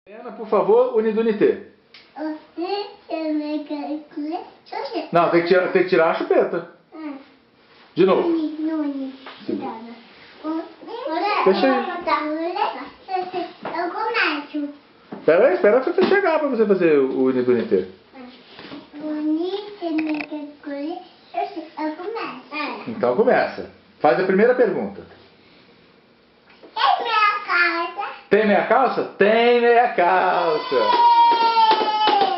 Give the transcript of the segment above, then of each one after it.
Helena, por favor, Unidunité. Não, tem que tirar a chupeta. De novo. Deixa aí. Eu começo. Espera você chegar pra você fazer o Unidunité. Eu começo. Então começa. Faz a primeira pergunta. Tem minha casa? Tem meia calça? Tem meia calça.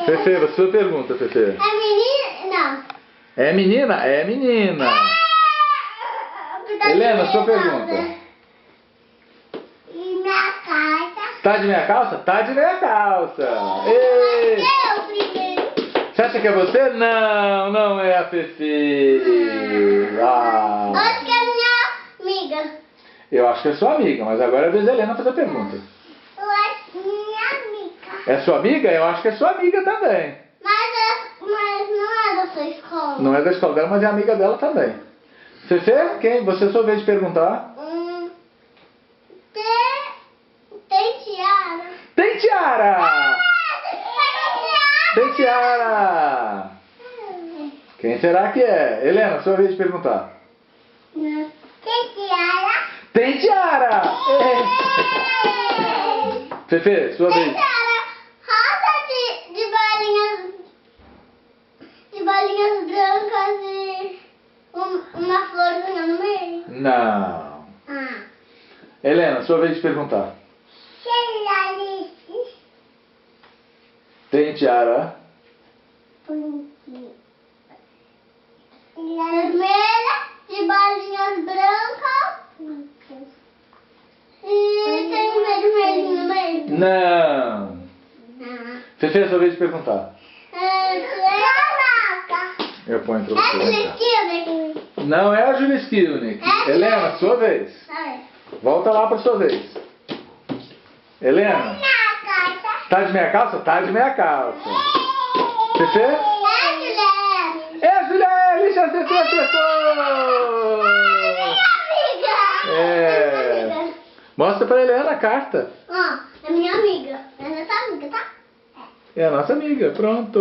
Fefe, sua pergunta, Fefe. É menina? Não. É menina? É menina. Helena, sua pergunta. E minha casa? Tá de meia calça? Tá de meia calça. Ei. Eu primeiro. Você acha que é você? Não, não é a Fefe. Ah. Acho que é minha amiga. Eu acho que é sua amiga, mas agora é a vez da Helena fazer a pergunta. Eu acho minha amiga. É sua amiga? Eu acho que é sua amiga também. Mas não é da sua escola. Não é da escola dela, mas é amiga dela também. Fefe, quem? Você é sua vez de perguntar. Tem tiara. Tem tiara! Tem tiara! Quem será que é? Helena, sua vez de perguntar. Tem tiara. Tem tiara! Fefe, sua Tem vez. tiara rosa de bolinhas brancas e uma florzinha no meio. Não. Ah. Helena, sua vez de perguntar. Tem tiara? Vermelha, de bolinhas brancas e tem vermelhinho no meio. Não. Fefe, sua vez de perguntar. Eu ponho pra você. Não é a Julia Skilnick. Helena, sua vez. Volta lá pra sua vez. Helena, tá de meia calça? Tá de meia calça. Fefe? É a Julielle, já acertou! É. Mostra pra Helena a carta. Ó, é minha amiga. É nossa amiga, tá? É a nossa amiga, pronto.